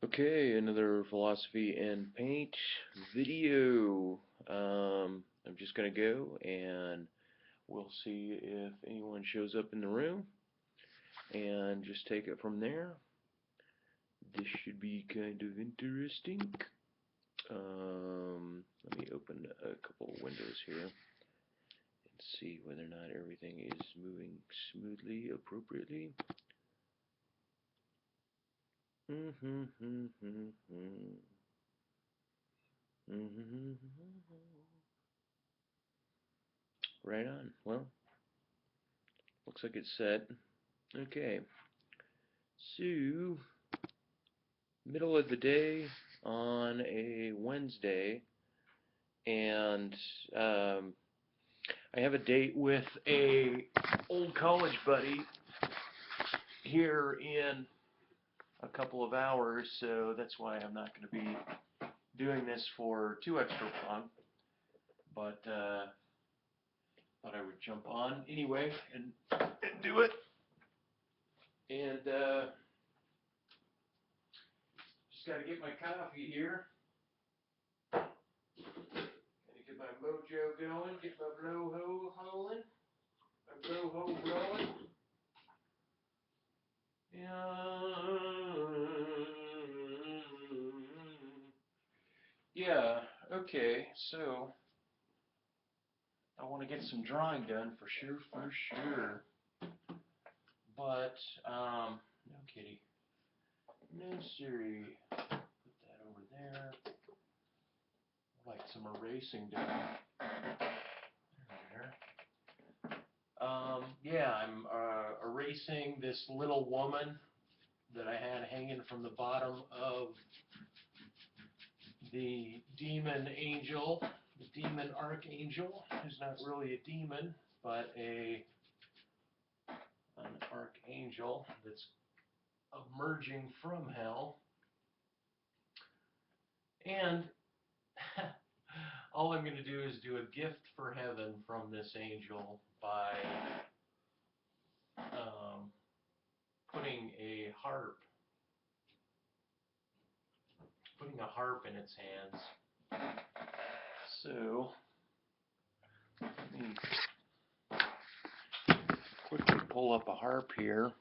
Okay, another philosophy and paint video. I'm just gonna go and we'll see if anyone shows up in the room and just take it from there. This should be kind of interesting. Let me open a couple of windows here and see whether or not everything is moving smoothly, appropriately. Right on. Well, looks like it's set. Okay. So, middle of the day on a Wednesday, and I have a date with a old college buddy here in a couple of hours, so that's why I'm not going to be doing this for too extra long. But thought I would jump on anyway and do it. And just got to get my coffee here. Gotta get my mojo going, get my blow-ho rolling, my blow-ho rolling. Yeah, okay, so I want to get some drawing done for sure. But, no kitty. No Siri. Put that over there. I'd like some erasing done. There. Yeah, I'm erasing this little woman that I had hanging from the bottom of the demon angel, the demon archangel, who's not really a demon, but an archangel that's emerging from hell. And all I'm going to do is do a gift for heaven from this angel by putting a harp in its hands. So let me quickly pull up a harp here.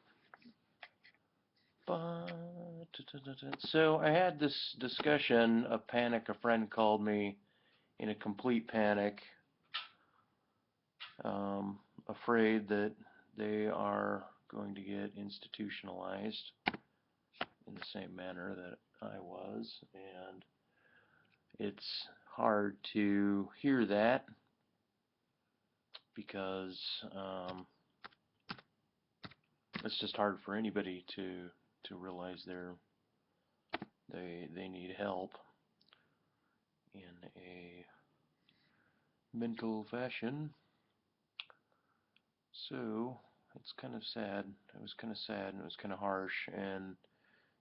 So I had this discussion, a panic. A friend called me in a complete panic, afraid that they are going to get institutionalized in the same manner that I was, and it's hard to hear that because it's just hard for anybody to realize they need help in a mental fashion. So it's kind of sad. It was kind of sad and it was kind of harsh, and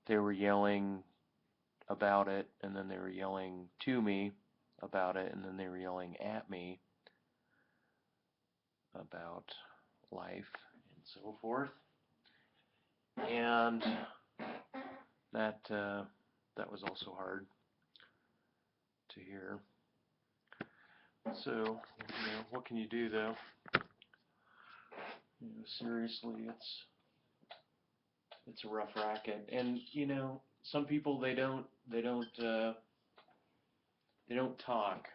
they were yelling about it, and then they were yelling to me about it, and then they were yelling at me about life and so forth. And that was also hard to hear. So, what can you do though? Seriously, it's a rough racket. And some people they don't talk.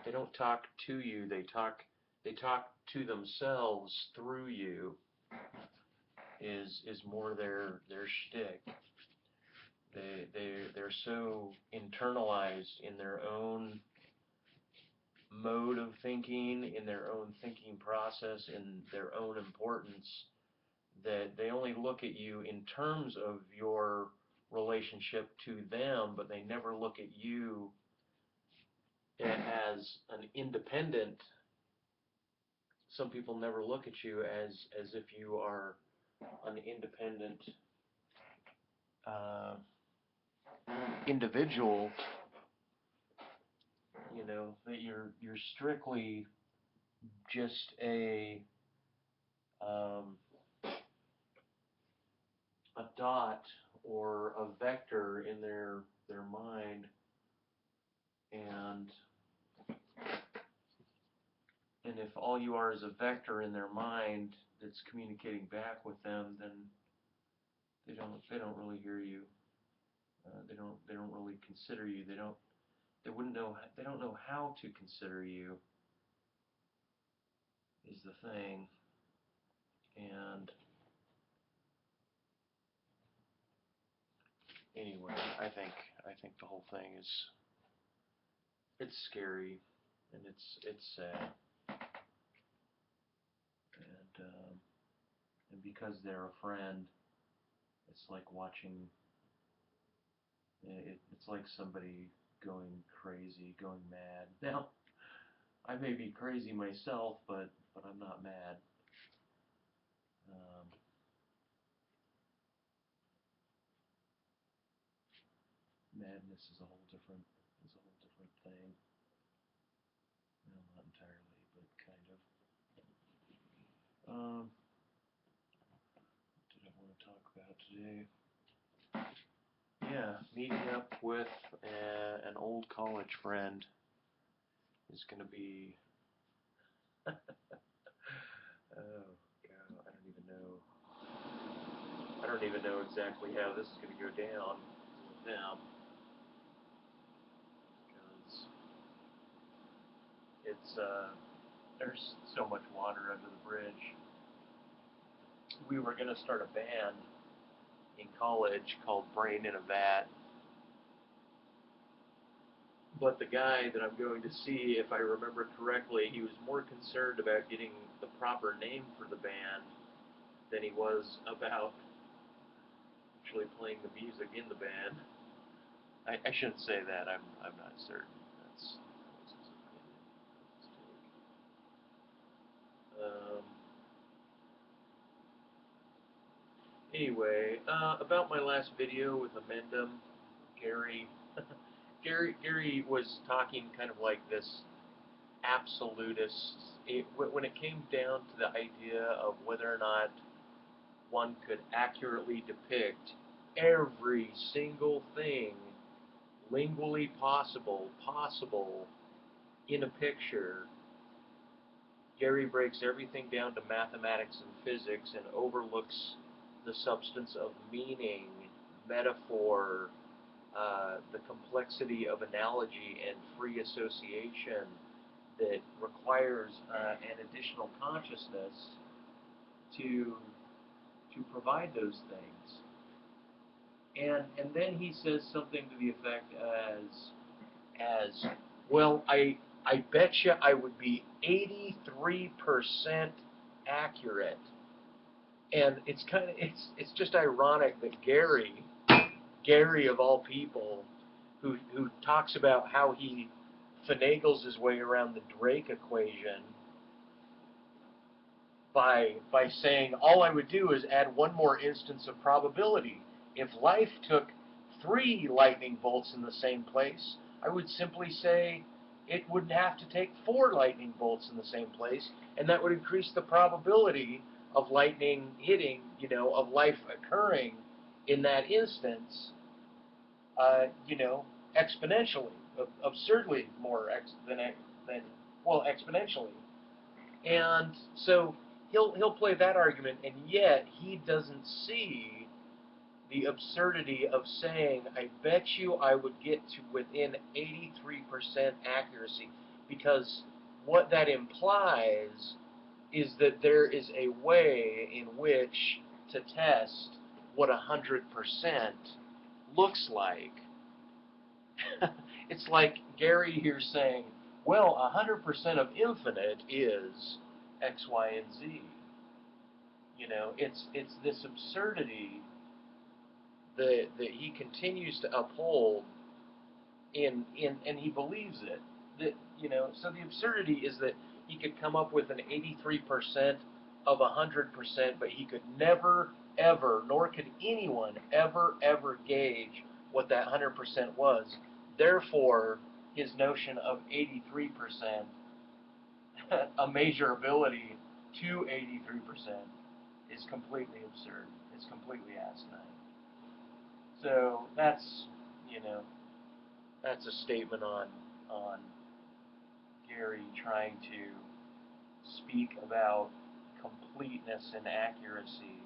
They don't talk to you. They talk to themselves through you. Is more their shtick. They're so internalized in their own mode of thinking, in their own thinking process, in their own importance, that they only look at you in terms of your relationship to them, but they never look at you as an independent. Some people never look at you as if you are an independent uh, individual. That you're strictly just um, a dot or a vector in their mind, and if all you are is a vector in their mind that's communicating back with them, then they don't really hear you. They don't really consider you. They don't know how to consider you, is the thing. And anyway, I think the whole thing is, it's scary, and it's sad. And because they're a friend, it's like watching. It's like somebody going crazy, going mad. Now, I may be crazy myself, but I'm not mad. Madness is a whole different thing. Well, not entirely, but kind of. What did I want to talk about today? Yeah, meeting up with an old college friend is going to be. Oh God, I don't even know exactly how this is going to go down with them, because there's so much water under the bridge. We were going to start a band in college called Brain in a Vat, but the guy that I'm going to see, if I remember correctly, he was more concerned about getting the proper name for the band than he was about actually playing the music in the band. I shouldn't say that. I'm not certain. That's his opinion. Anyway, about my last video with Amendum, Gary. Gary was talking kind of like this absolutist. When it came down to the idea of whether or not one could accurately depict every single thing lingually possible in a picture, Gary breaks everything down to mathematics and physics and overlooks the substance of meaning, metaphor, the complexity of analogy and free association that requires an additional consciousness to provide those things. And then he says something to the effect as well, I bet you I would be 83% accurate. And it's just ironic that Gary of all people, who talks about how he finagles his way around the Drake equation by saying all I would do is add one more instance of probability. If life took 3 lightning bolts in the same place, I would simply say it wouldn't have to take 4 lightning bolts in the same place, and that would increase the probability of lightning hitting, of life occurring in that instance, exponentially, absurdly more exponentially. And so he'll play that argument, and yet he doesn't see the absurdity of saying, I bet you I would get to within 83% accuracy, because what that implies is that there is a way in which to test what 100% looks like. It's like Gary here saying, well, 100% of infinite is X, Y, and Z. It's this absurdity that he continues to uphold and he believes it. So the absurdity is that he could come up with an 83% of 100%, but he could never, ever, nor could anyone ever gauge what that 100% was. Therefore, his notion of 83%, a measurability to 83%, is completely absurd. It's completely asinine. So that's, you know, that's a statement on Gary trying to speak about completeness and accuracy.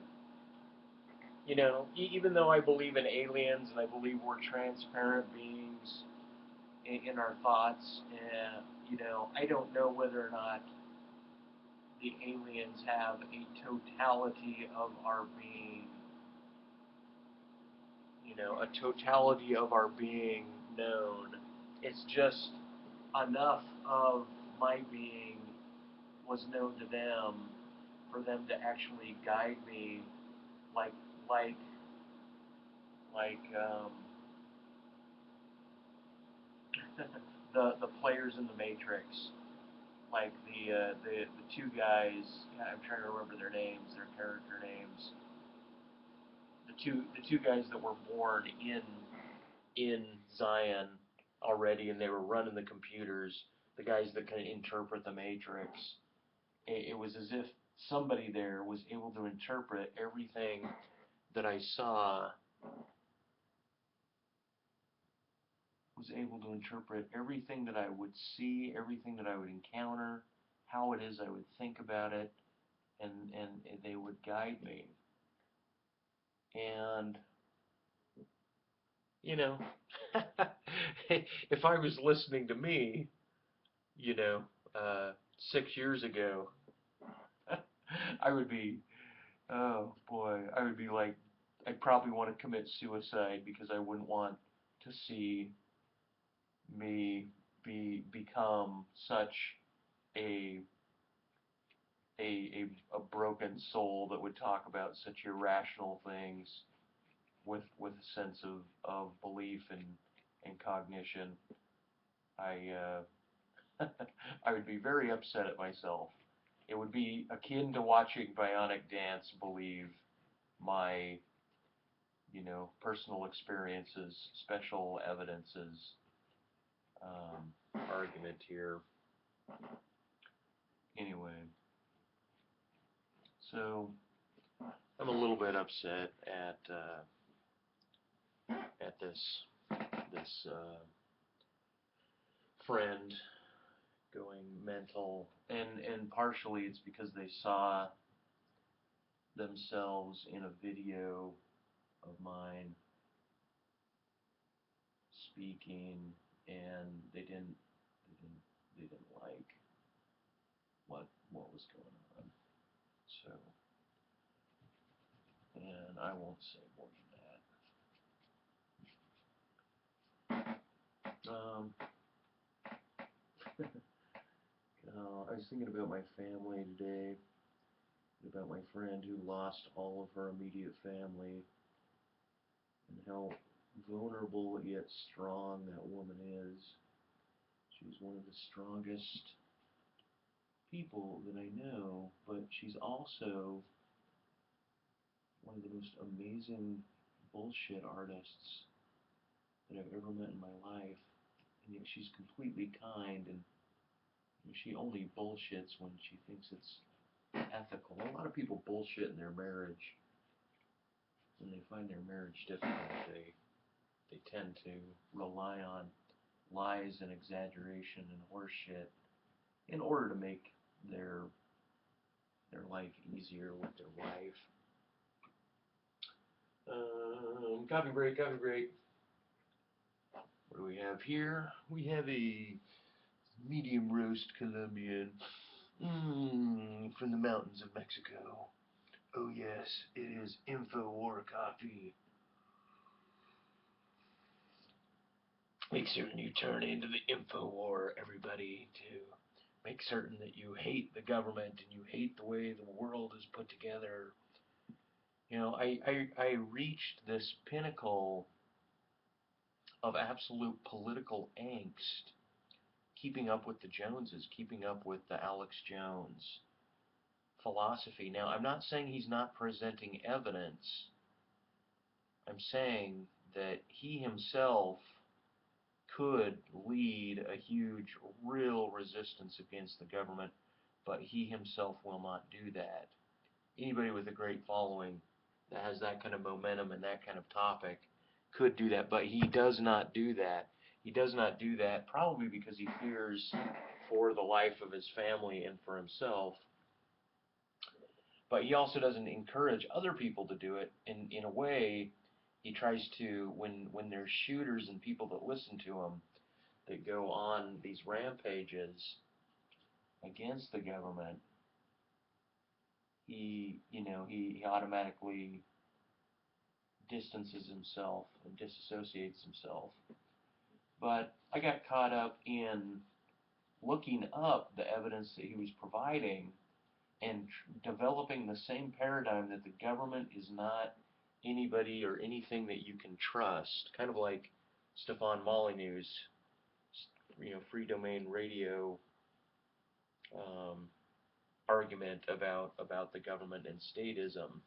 You know, even though I believe in aliens and I believe we're transparent beings in our thoughts, and you know, I don't know whether or not the aliens have a totality of our being, you know, a totality of our being known. It's just enough of my being was known to them for them to actually guide me, like like like the players in the Matrix, like the two guys. I'm trying to remember their names, their character names. The two guys that were born in Zion already, and they were running the computers. The guys that can interpret the Matrix. It was as if somebody there was able to interpret everything that I saw, was able to interpret everything that I would see, everything that I would encounter, how it is I would think about it, and they would guide me. And, you know, if I was listening to me, you know, 6 years ago, I would be, oh boy, I would be like, I'd probably want to commit suicide because I wouldn't want to see me become such a a broken soul that would talk about such irrational things with a sense of belief and cognition. I would be very upset at myself. It would be akin to watching Bionic Dance believe my, you know, personal experiences, special evidences, argument here. Anyway, so I'm a little bit upset at this friend going mental, and partially it's because they saw themselves in a video of mine speaking, and they didn't like what was going on. So, and I won't say more than that. I was thinking about my family today, about my friend who lost all of her immediate family, and how vulnerable yet strong that woman is. She's one of the strongest people that I know, but she's also one of the most amazing bullshit artists that I've ever met in my life. And yet she's completely kind, and she only bullshits when she thinks it's ethical. A lot of people bullshit in their marriage. When they find their marriage difficult, they tend to rely on lies and exaggeration and horseshit in order to make their life easier with their wife. Coffee break, coffee break. What do we have here? We have a medium roast Colombian from the mountains of Mexico. Oh yes, it is InfoWar coffee. Make certain you turn into the InfoWar, everybody, to make certain that you hate the government and you hate the way the world is put together. You know, I reached this pinnacle of absolute political angst, keeping up with the Joneses, keeping up with the Alex Jones philosophy. Now, I'm not saying he's not presenting evidence. I'm saying that he himself could lead a huge, real resistance against the government, but he himself will not do that. Anybody with a great following that has that kind of momentum and that kind of topic could do that, but he does not do that. He does not do that probably because he fears for the life of his family and for himself. But he also doesn't encourage other people to do it. In a way, he tries to, when there's shooters and people that listen to him that go on these rampages against the government, he automatically distances himself and disassociates himself. But I got caught up in looking up the evidence that he was providing and developing the same paradigm that the government is not anybody or anything that you can trust, kind of like Stefan Molyneux's, free domain radio argument about the government and statism.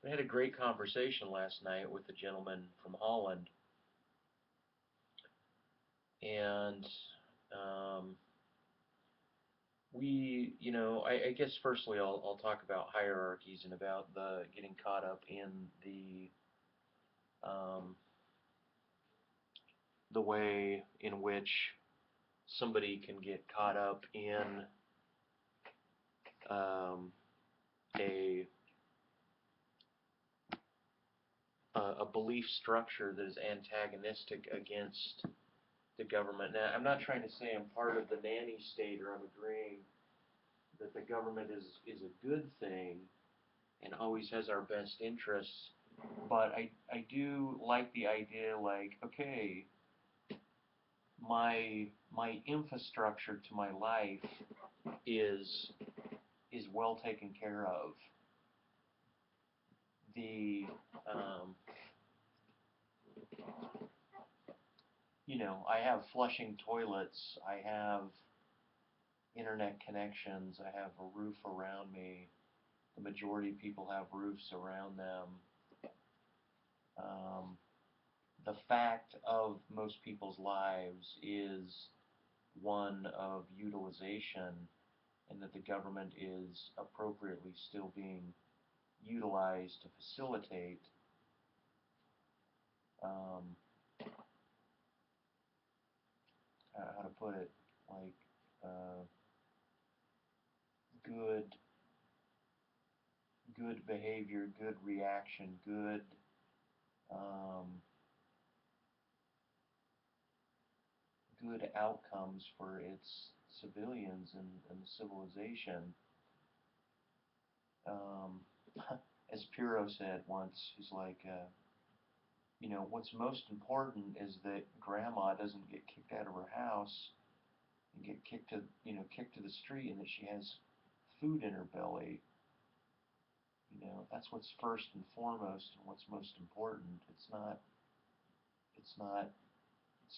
I had a great conversation last night with a gentleman from Holland, and I guess firstly I'll talk about hierarchies and about the getting caught up in the way in which somebody can get caught up in a belief structure that is antagonistic against the government. Now, I'm not trying to say I'm part of the nanny state or I'm agreeing that the government is a good thing and always has our best interests, but I do like the idea, like, okay, my infrastructure to my life is well taken care of. The I have flushing toilets, I have internet connections, I have a roof around me. The majority of people have roofs around them. The fact of most people's lives is one of utilization, and that the government is appropriately still being utilized to facilitate how to put it, like good behavior, good reaction, good outcomes for its civilians and civilization. As Piro said once, he's like, what's most important is that grandma doesn't get kicked out of her house and get kicked to the street, and that she has food in her belly. That's what's first and foremost and what's most important. It's not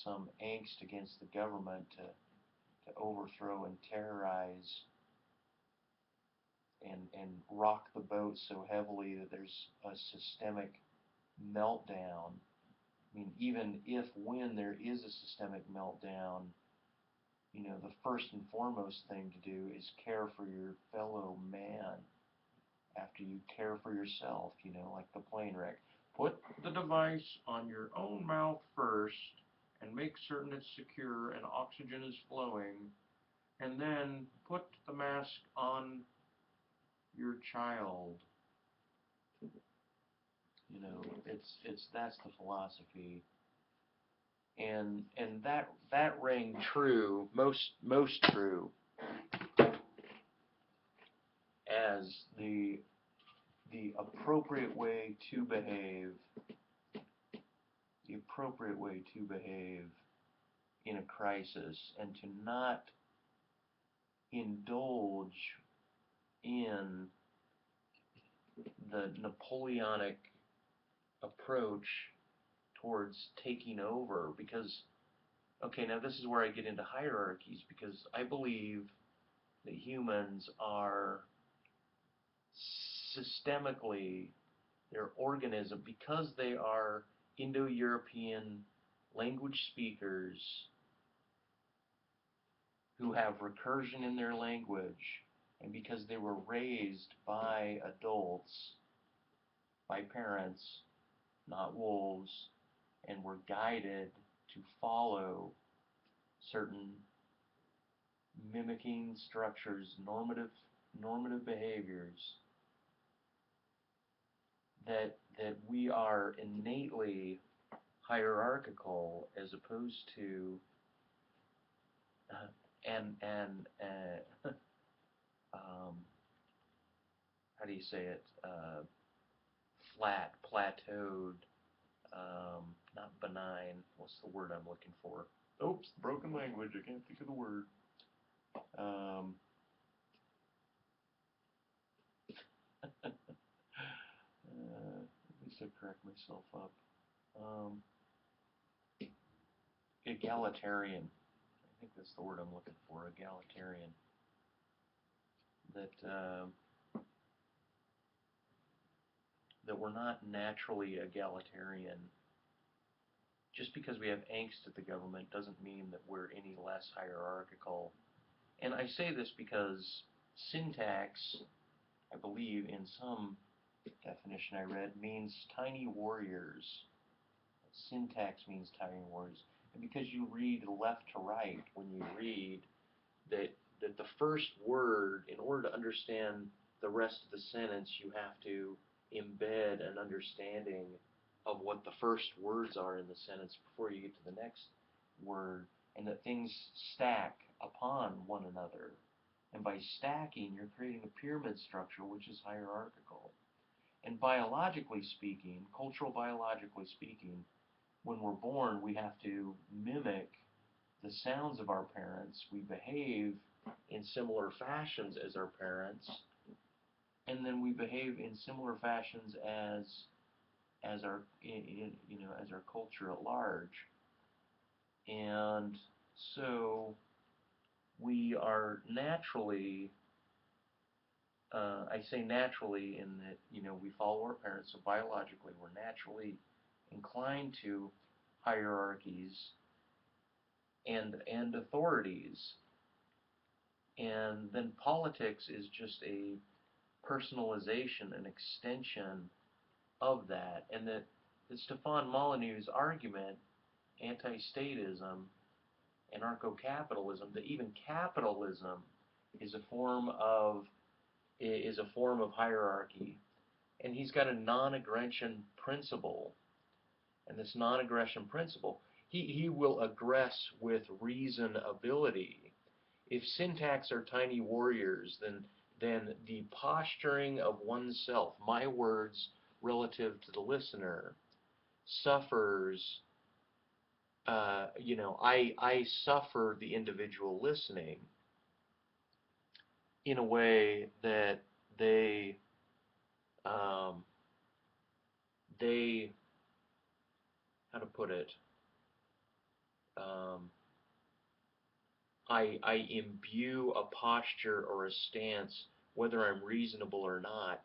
some angst against the government to overthrow and terrorize and rock the boat so heavily that there's a systemic meltdown. I mean, even if when there is a systemic meltdown, the first and foremost thing to do is care for your fellow man after you care for yourself, like the plane wreck. Put the device on your own mouth first and make certain it's secure and oxygen is flowing, and then put the mask on your child. That's the philosophy. And that rang true, most true, as the appropriate way to behave, in a crisis, and to not indulge in the Napoleonic approach towards taking over. Because, okay, now this is where I get into hierarchies, because I believe that humans are systemically, their organism, because they are Indo-European language speakers who have recursion in their language, and because they were raised by adults, by parents, not wolves, and we're guided to follow certain mimicking structures, normative behaviors that we are innately hierarchical as opposed to how do you say it, flat, plateaued, not benign, what's the word I'm looking for? Oops, broken language, I can't think of the word. At least I correct myself up. Egalitarian. I think that's the word I'm looking for, egalitarian. That we're not naturally egalitarian. Just because we have angst at the government doesn't mean that we're any less hierarchical. And I say this because syntax, I believe, in some definition I read, means tiny warriors. Syntax means tiny warriors. And because you read left to right when you read, that the first word, in order to understand the rest of the sentence, you have to embed an understanding of what the first words are in the sentence before you get to the next word, and that things stack upon one another. And by stacking, you're creating a pyramid structure which is hierarchical. And biologically speaking, cultural biologically speaking, when we're born, we have to mimic the sounds of our parents. We behave in similar fashions as our parents, and then we behave in similar fashions as our as our culture at large. And so we are naturally, I say naturally in that, we follow our parents, so biologically we're naturally inclined to hierarchies and authorities. And then politics is just a personalization, an extension of that. And that Stefan Molyneux's argument, anti-statism, anarcho-capitalism, that even capitalism is a form of hierarchy. And he's got a non-aggression principle. And this non-aggression principle, he will aggress with reasonability. If syntax are tiny warriors, then the posturing of oneself, my words relative to the listener, suffers. I suffer the individual listening in a way that they how to put it, I imbue a posture or a stance, whether I'm reasonable or not,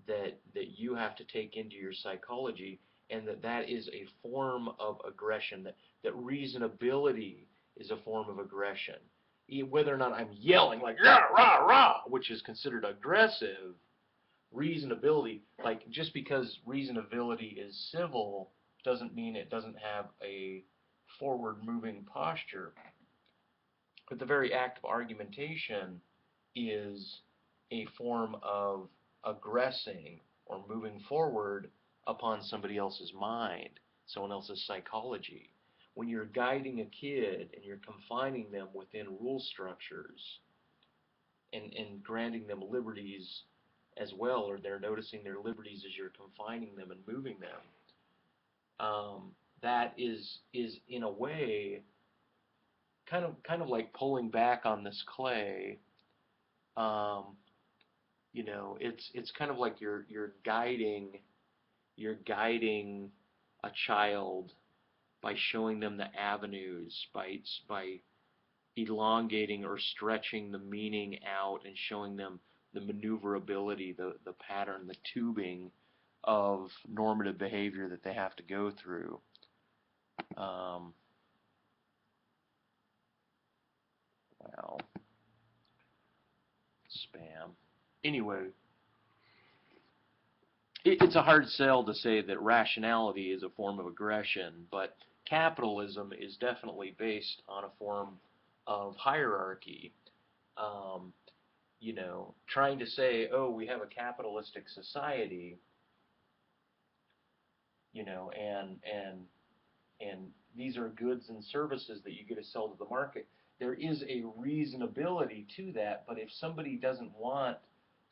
that you have to take into your psychology, and that is a form of aggression, that reasonability is a form of aggression. Whether or not I'm yelling like rah, rah, rah, which is considered aggressive, reasonability, like just because reasonability is civil doesn't mean it doesn't have a forward-moving posture. But the very act of argumentation is a form of aggressing or moving forward upon somebody else's mind, someone else's psychology. When you're guiding a kid and you're confining them within rule structures and granting them liberties as well, or they're noticing their liberties as you're confining them and moving them, that is in a way kind of like pulling back on this clay. It's kind of like you're guiding a child by showing them the avenues, by elongating or stretching the meaning out and showing them the maneuverability, the pattern, the tubing of normative behavior that they have to go through. Well, spam. Anyway, it's a hard sell to say that rationality is a form of aggression, but capitalism is definitely based on a form of hierarchy. Um, you know, trying to say, oh, we have a capitalistic society, you know, and these are goods and services that you get to sell to the market. There is a reasonability to that, but if somebody doesn't want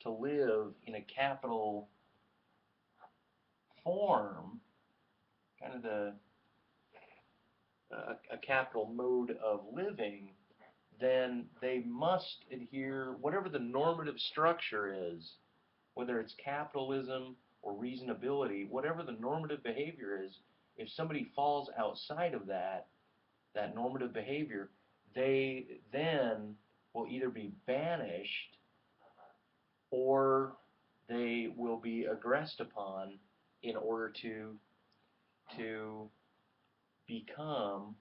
to live in a capital form, kind of a capital mode of living, then they must adhere, whatever the normative structure is, whether it's capitalism or reasonability, whatever the normative behavior is, if somebody falls outside of that normative behavior, they then will either be banished or they will be aggressed upon in order to become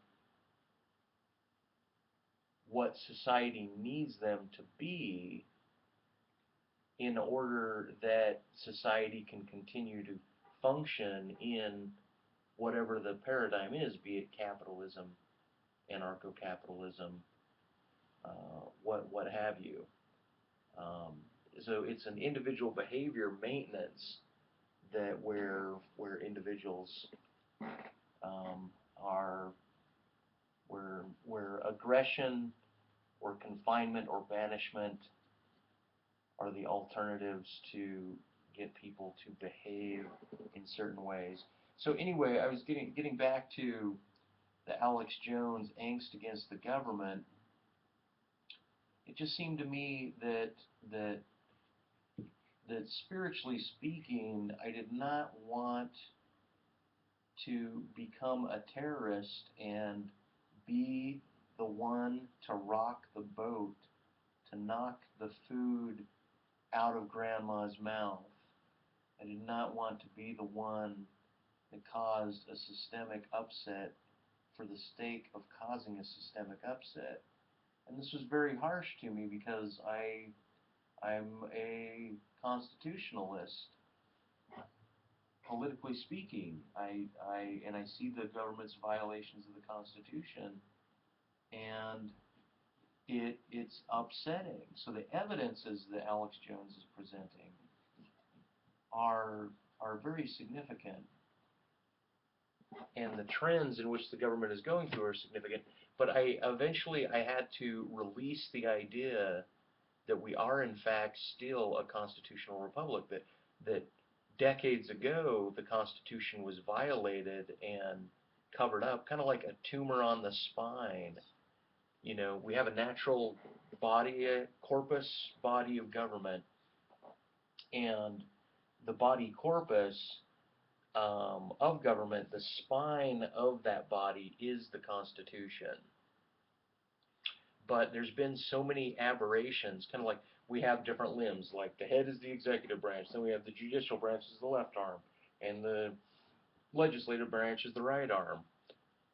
what society needs them to be in order that society can continue to function in whatever the paradigm is, be it capitalism, anarcho-capitalism, what have you. Um, so it's an individual behavior maintenance that where individuals are where aggression or confinement or banishment are the alternatives to get people to behave in certain ways. So anyway, I was getting back to the Alex Jones angst against the government. It just seemed to me that spiritually speaking, I did not want to become a terrorist and be the one to rock the boat, to knock the food out of grandma's mouth. I did not want to be the one that caused a systemic upset for the sake of causing a systemic upset. And this was very harsh to me because I'm a constitutionalist, politically speaking. I see the government's violations of the Constitution, and it's upsetting. So the evidences that Alex Jones is presenting are very significant, and the trends in which the government is going through are significant. But eventually I had to release the idea that we are in fact still a constitutional republic, that decades ago the Constitution was violated and covered up, kind of like a tumor on the spine. You know, we have a natural body, corpus body of government, and the body corpus of government, the spine of that body is the Constitution. But there's been so many aberrations, kind of like we have different limbs, like the head is the executive branch, then we have the judicial branch is the left arm, and the legislative branch is the right arm,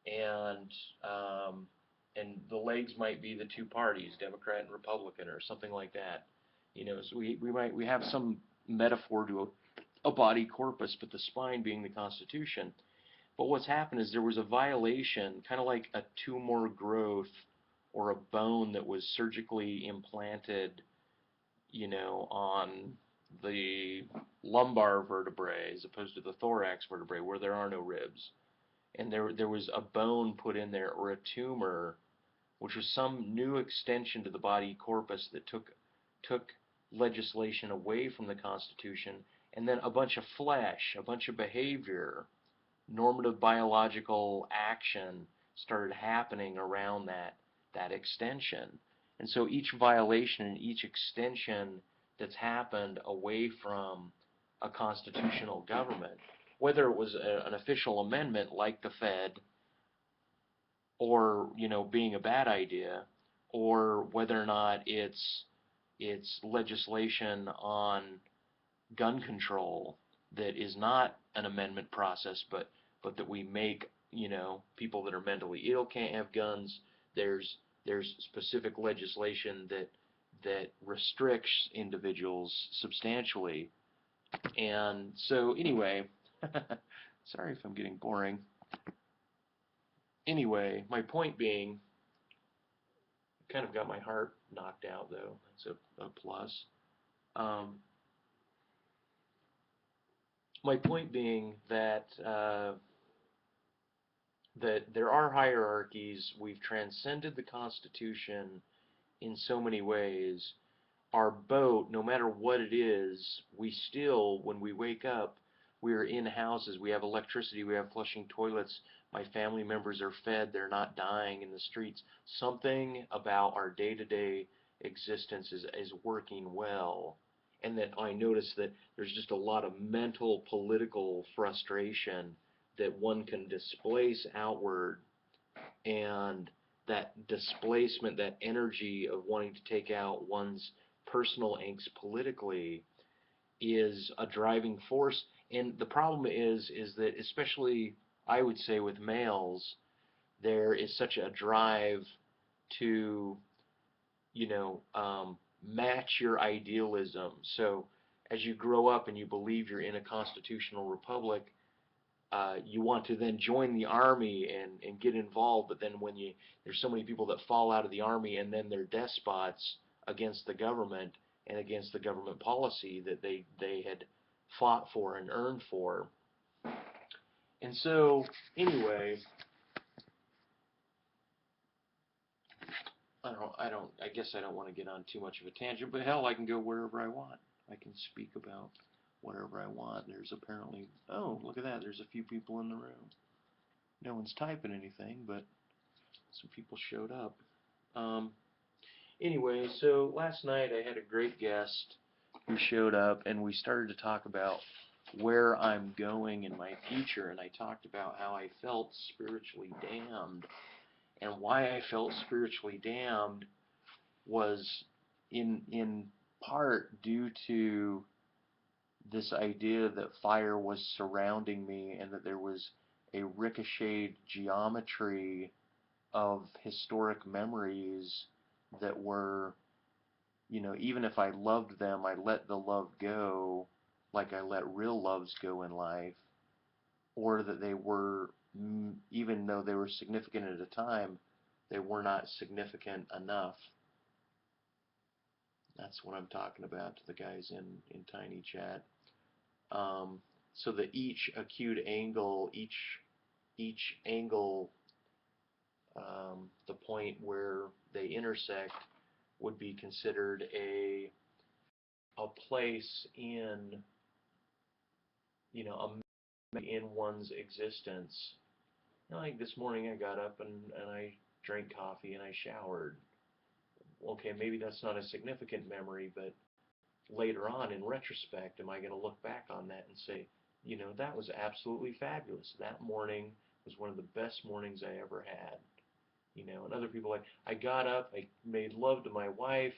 and the legs might be the two parties, Democrat and Republican, or something like that. You know, so we have some metaphor to a body corpus, but the spine being the Constitution. But what's happened is there was a violation, kind of like a tumor growth or a bone that was surgically implanted, you know, on the lumbar vertebrae as opposed to the thorax vertebrae where there are no ribs. And there was a bone put in there, or a tumor, which was some new extension to the body corpus that took legislation away from the Constitution, and then a bunch of flesh, a bunch of behavior, normative biological action started happening around that extension. And so each violation and each extension that's happened away from a constitutional government, whether it was an official amendment like the Fed, or, you know, being a bad idea, or whether or not it's legislation on gun control that is not an amendment process, but that we make, you know, people that are mentally ill can't have guns. There's specific legislation that restricts individuals substantially And so anyway, sorry if I'm getting boring. Anyway, my point being, kind of got my heart knocked out though. That's a plus. Um, my point being that that there are hierarchies. We've transcended the Constitution in so many ways. Our boat, no matter what it is, we still, when we wake up, we're in houses, we have electricity, we have flushing toilets, my family members are fed, they're not dying in the streets. Something about our day-to-day existence is working well. And that I notice that there's just a lot of mental, political frustration that one can displace outward, and that displacement, that energy of wanting to take out one's personal angst politically is a driving force. And the problem is that, especially I would say with males, there is such a drive to, you know, match your idealism. So as you grow up and you believe you're in a constitutional republic, you want to then join the army and get involved, but then when there's so many people that fall out of the army and then they're despots against the government and against the government policy that they had fought for and earned for. And so anyway, I guess I don't want to get on too much of a tangent, but hell, I can go wherever I want. I can speak about whatever I want. There's apparently, oh, look at that, there's a few people in the room. No one's typing anything, but some people showed up. Um, anyway, so last night I had a great guest who showed up, and we started to talk about where I'm going in my future, and I talked about how I felt spiritually damned. And why I felt spiritually damned was in part due to this idea that fire was surrounding me and that there was a ricocheted geometry of historic memories that were, you know, even if I loved them, I let the love go like I let real loves go in life, or that they were, even though they were significant at a time, they were not significant enough. That's what I'm talking about to the guys in Tiny Chat. So that each acute angle, each angle, the point where they intersect would be considered a place in, you know, in one's existence. You know, like this morning I got up and I drank coffee and I showered. Okay, maybe that's not a significant memory, but later on in retrospect, am I going to look back on that and say, you know, that was absolutely fabulous. That morning was one of the best mornings I ever had. You know, and other people, like, I got up, I made love to my wife,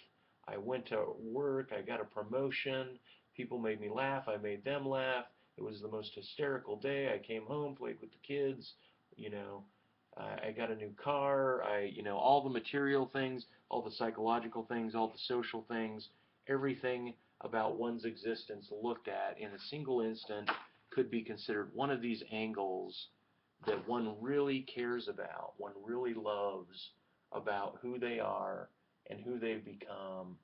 I went to work, I got a promotion, people made me laugh, I made them laugh. It was the most hysterical day. I came home, played with the kids, you know, I got a new car, you know, all the material things, all the psychological things, all the social things, everything about one's existence looked at in a single instant could be considered one of these angles that one really cares about, one really loves about who they are and who they've become.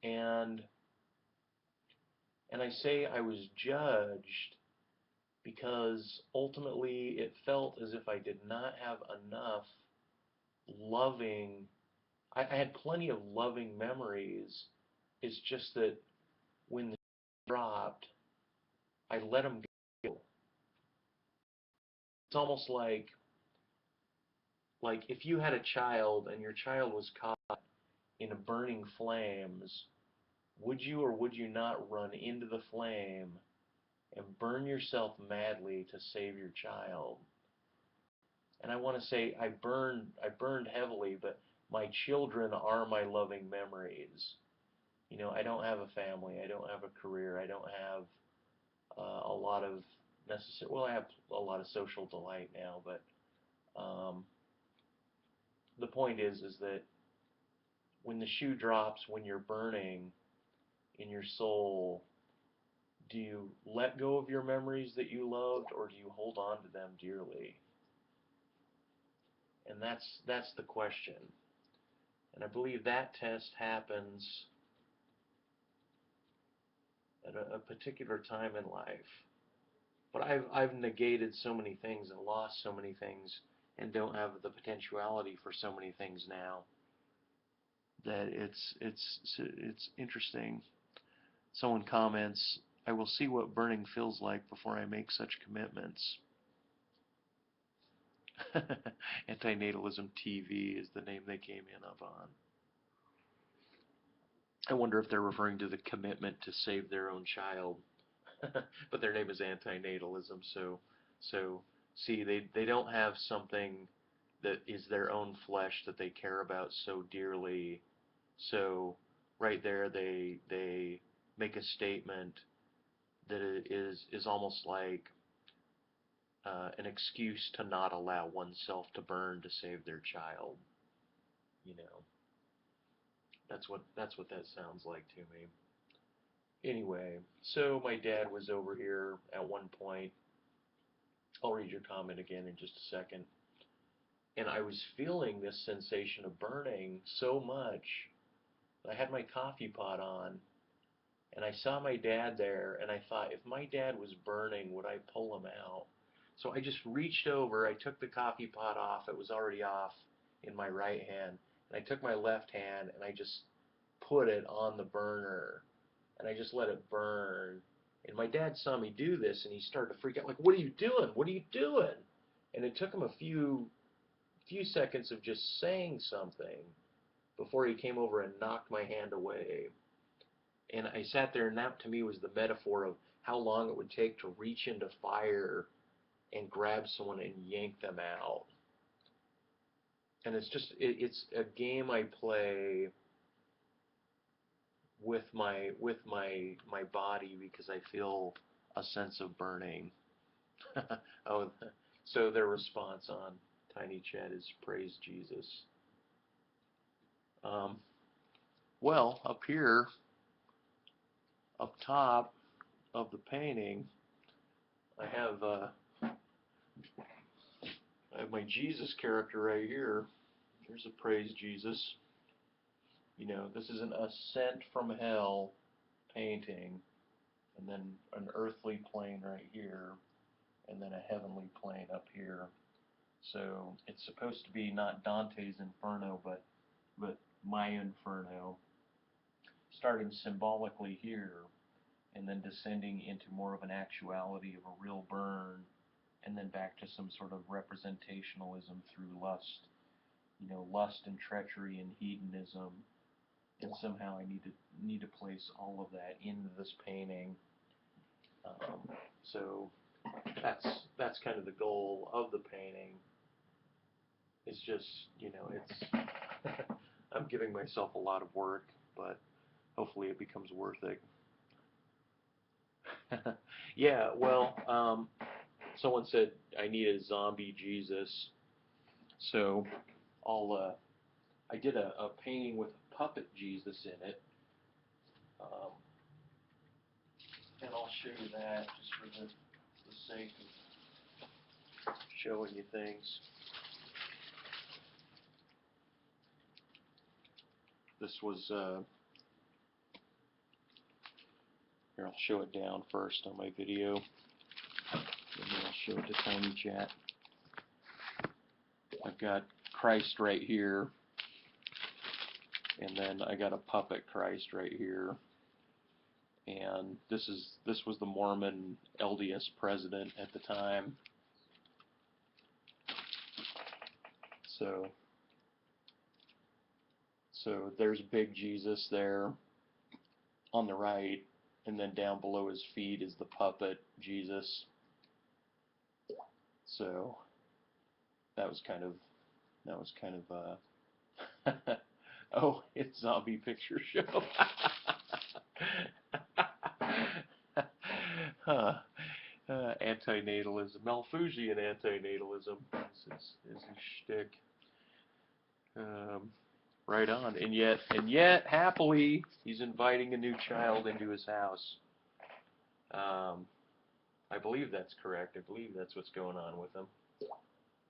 And I say I was judged because ultimately it felt as if I did not have enough loving. I had plenty of loving memories. It's just that when the dropped, I let them go. It's almost like if you had a child and your child was caught in a burning flames, would you or would you not run into the flame and burn yourself madly to save your child? And I want to say I burned heavily, but my children are my loving memories. You know, I don't have a family, I don't have a career, I don't have a lot of necessary. Well, I have a lot of social delight now, but the point is that when the shoe drops, when you're burning in your soul, do you let go of your memories that you loved, or do you hold on to them dearly? And that's the question. And I believe that test happens at a particular time in life. But I've negated so many things and lost so many things and don't have the potentiality for so many things now that it's interesting. Someone comments, "I will see what burning feels like before I make such commitments." Antinatalism TV is the name they came in up on. I wonder if they're referring to the commitment to save their own child. But their name is antinatalism, so see, they don't have something that is their own flesh that they care about so dearly. So right there they make a statement that is almost like an excuse to not allow oneself to burn to save their child. You know, that's what that sounds like to me. Anyway, so my dad was over here at one point. I'll read your comment again in just a second. And I was feeling this sensation of burning so much. I had my coffee pot on, and I saw my dad there, and I thought, if my dad was burning, would I pull him out? So I just reached over, I took the coffee pot off, it was already off in my right hand, and I took my left hand, and I just put it on the burner, and I just let it burn. And my dad saw me do this, and he started to freak out, like, "What are you doing? What are you doing?" And it took him a few seconds of just saying something before he came over and knocked my hand away. And I sat there, and that to me was the metaphor of how long it would take to reach into fire and grab someone and yank them out. And it's a game I play with my body because I feel a sense of burning. Oh, so their response on Tiny Chat is praise Jesus. Well, up here, up top of the painting, I have my Jesus character right here. Here's a praise Jesus. You know, this is an ascent from hell painting, and then an earthly plane right here, and then a heavenly plane up here. So it's supposed to be not Dante's Inferno, but my Inferno, starting symbolically here, and then descending into more of an actuality of a real burn, and then back to some sort of representationalism through lust, you know, lust and treachery and hedonism, and somehow I need to place all of that into this painting. So that's kind of the goal of the painting. It's just, you know, it's I'm giving myself a lot of work, but hopefully it becomes worth it. Yeah, well, someone said I need a zombie Jesus, so I did a painting with a puppet Jesus in it, and I'll show you that just for the sake of showing you things. This was, here, I'll show it down first on my video, and then I'll show it to Tiny Chat. I've got Christ right here, and then I got a puppet Christ right here, and this was the Mormon LDS president at the time. So there's big Jesus there on the right, and then down below his feet is the puppet Jesus. So that was kind of oh, it's Zombie Picture Show. Huh. Antinatalism, Malthusian antinatalism is his shtick. Right on, and yet, happily, he's inviting a new child into his house. I believe that's correct. I believe that's what's going on with them.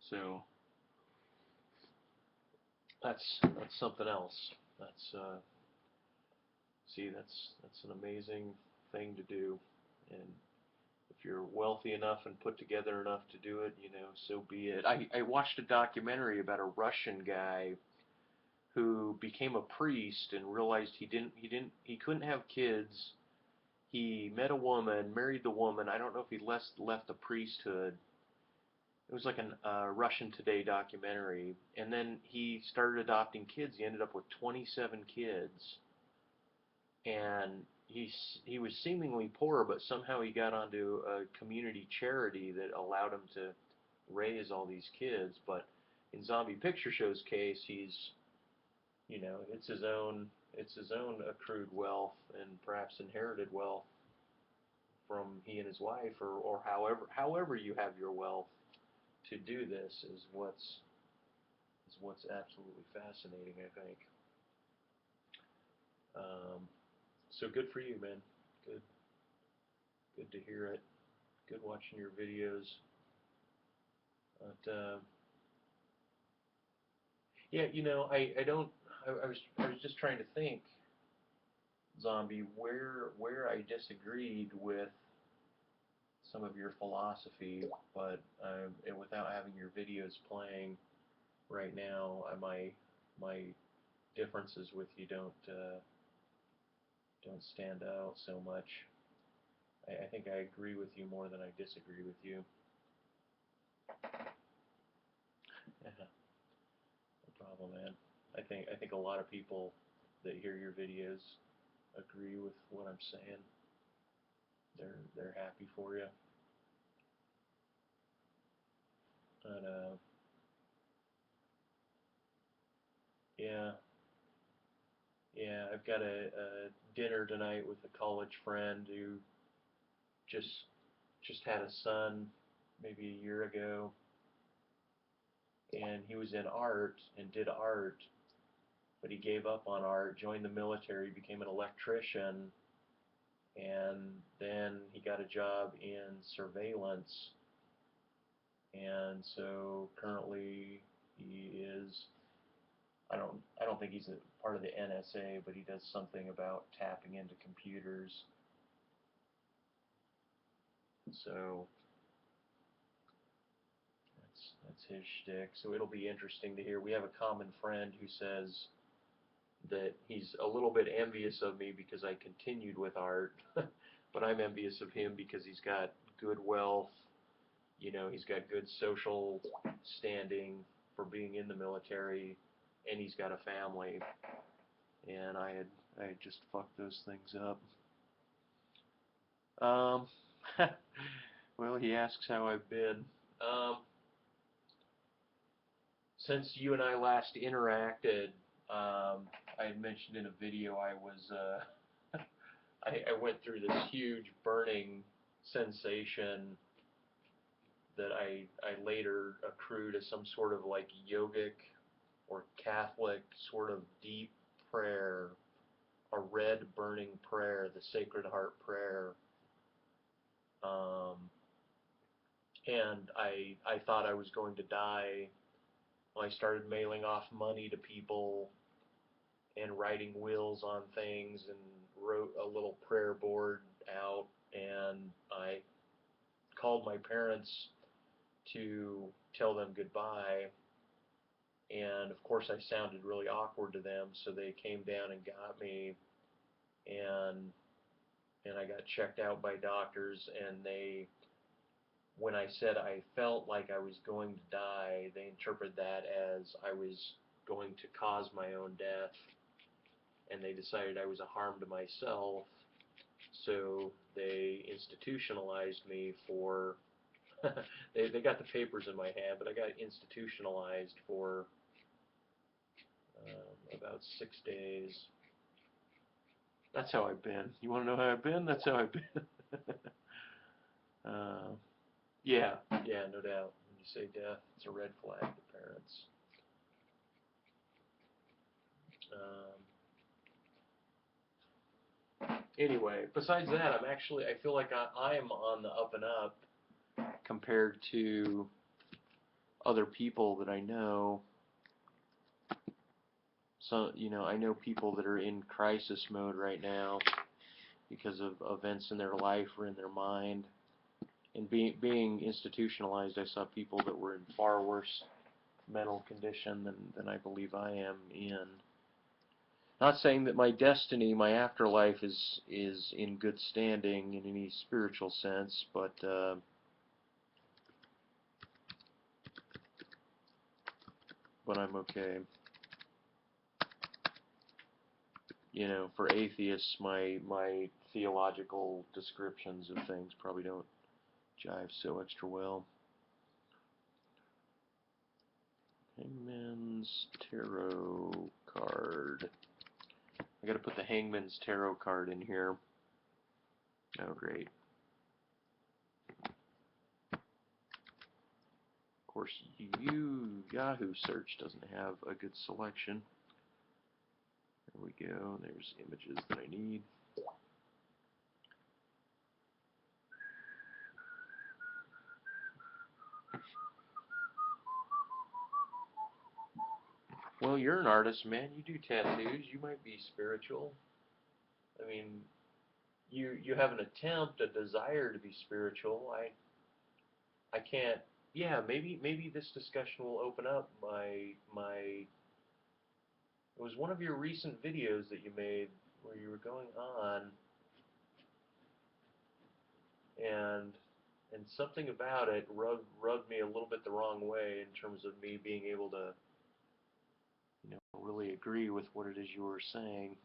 So that's something else. That's see, that's an amazing thing to do, and if you're wealthy enough and put together enough to do it, so be it. I watched a documentary about a Russian guy who became a priest and realized he couldn't have kids. He met a woman, married the woman. I don't know if he left the priesthood. It was like a Russian Today documentary, and then he started adopting kids. He ended up with 27 kids, and he was seemingly poor, but somehow he got onto a community charity that allowed him to raise all these kids. But in Zombie Picture Show's case, it's his own accrued wealth and perhaps inherited wealth from he and his wife, or however you have your wealth to do this is what's absolutely fascinating, I think. So good for you, man. Good to hear it. Good watching your videos. But yeah, I was just trying to think, Zombie, where I disagreed with some of your philosophy, but and without having your videos playing right now, my differences with you don't stand out so much. I think I agree with you more than I disagree with you. Yeah, no problem, man. I think a lot of people that hear your videos agree with what I'm saying. They're happy for you. But yeah, yeah. I've got a dinner tonight with a college friend who just had a son maybe a year ago, and he was in art and did art, but he gave up on art, joined the military, became an electrician, and then he got a job in surveillance, and so currently he is, I don't think he's a part of the NSA, but he does something about tapping into computers. So that's his shtick. So it'll be interesting to hear. We have a common friend who says that he's a little bit envious of me because I continued with art, but I'm envious of him because he's got good wealth. He's got good social standing for being in the military, and he's got a family. And I had just fucked those things up. Well, he asks how I've been. Since you and I last interacted, I had mentioned in a video I was I went through this huge burning sensation that I later accrued as some sort of like yogic or Catholic sort of deep prayer, a red burning prayer, the Sacred Heart prayer. And I thought I was going to die. I started mailing off money to people and writing wills on things and wrote a little prayer board out, and I called my parents to tell them goodbye, and of course I sounded really awkward to them, so they came down and got me, and I got checked out by doctors, and when I said I felt like I was going to die, they interpreted that as I was going to cause my own death, and they decided I was a harm to myself, so they institutionalized me for, they got the papers in my hand, but I got institutionalized for about 6 days. That's how I've been. You want to know how I've been? That's how I've been. Yeah, no doubt. When you say death, it's a red flag to parents. Anyway, besides that, I feel like I'm on the up and up compared to other people that I know. So, I know people that are in crisis mode right now because of events in their life or in their mind. And being institutionalized, I saw people that were in far worse mental condition than I believe I am in. Not saying that my destiny, my afterlife is in good standing in any spiritual sense, but I'm okay. For atheists, my theological descriptions of things probably don't jive so extra well. Hangman's Tarot card. I gotta put the Hangman's Tarot card in here. Oh, great. Of course, Yahoo search doesn't have a good selection. There we go. There's images that I need. Well, you're an artist, man. You do tattoos. You might be spiritual. I mean, you have an attempt, a desire to be spiritual. I can't. Yeah, maybe this discussion will open up my. It was one of your recent videos that you made where you were going on, and something about it rubbed me a little bit the wrong way in terms of me being able to, really agree with what it is you were saying.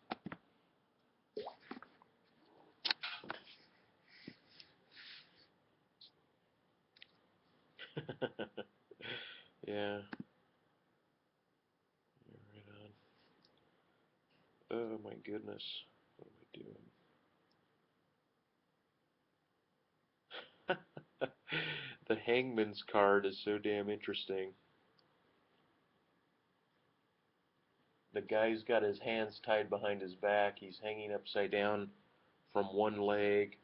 Yeah. You're right on. Oh my goodness. What am I doing? The Hangman's card is so damn interesting. The guy's got his hands tied behind his back. He's hanging upside down from one leg.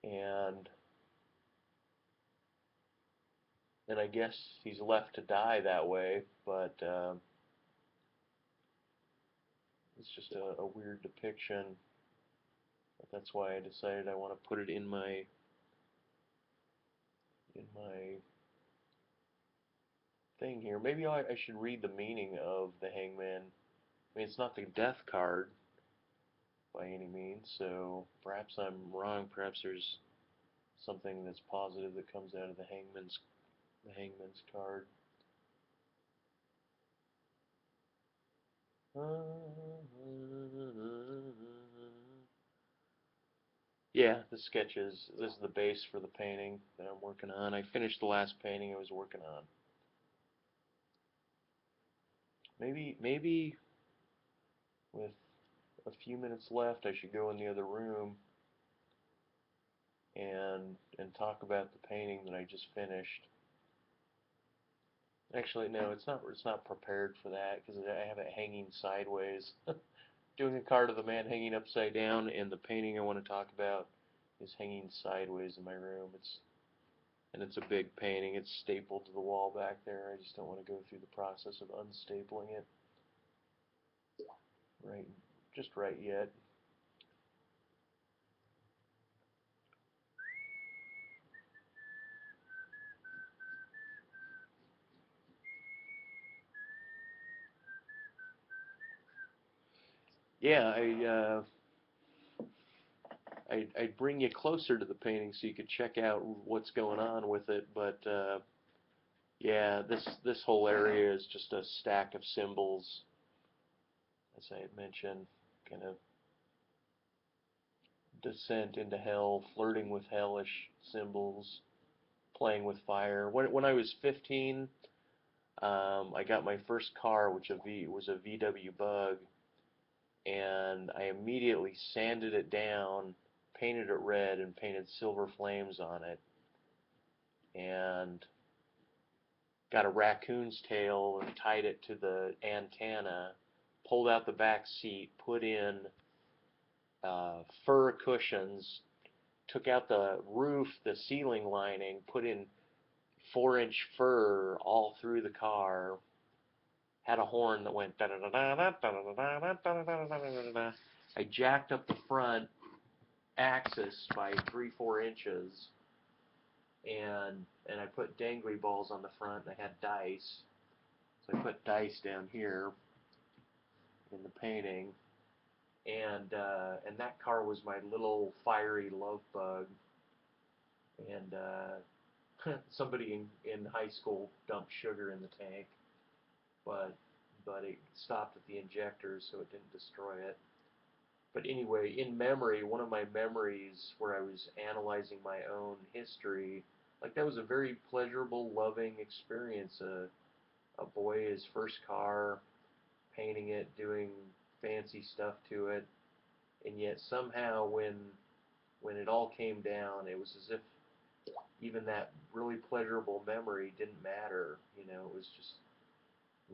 And I guess he's left to die that way, but it's just a weird depiction. But that's why I decided I want to put it in my thing here. Maybe I should read the meaning of the Hangman. I mean, it's not the death card by any means, so perhaps I'm wrong. Perhaps there's something that's positive that comes out of the Hangman's card. Yeah, the sketches. This is the base for the painting that I'm working on. I finished the last painting I was working on. Maybe with a few minutes left, I should go in the other room and talk about the painting that I just finished. Actually, no, it's not prepared for that because I have it hanging sideways. Doing a card of the man hanging upside down, and the painting I want to talk about is hanging sideways in my room. It's a big painting. It's stapled to the wall back there. I just don't want to go through the process of unstapling it right yet. Yeah, I'd bring you closer to the painting so you could check out what's going on with it, but yeah, this whole area is just a stack of symbols, as I had mentioned, kind of descent into hell, flirting with hellish symbols, playing with fire. When I was 15, I got my first car, which was a VW Bug, and I immediately sanded it down, painted it red, and painted silver flames on it, and got a raccoon's tail and tied it to the antenna, pulled out the back seat, put in fur cushions, took out the roof, the ceiling lining, put in 4-inch fur all through the car, had a horn that went da da da da da da da da da da da. I jacked up the front axis by 3-4 inches, and I put dangly balls on the front, and I had dice. So I put dice down here in the painting, and that car was my little fiery love bug. And somebody in high school dumped sugar in the tank, but it stopped at the injectors, so it didn't destroy it. But anyway, in memory, one of my memories where I was analyzing my own history, like that was a very pleasurable, loving experience. A boy, his first car, painting it, doing fancy stuff to it, and yet somehow when it all came down, it was as if even that really pleasurable memory didn't matter. You know, it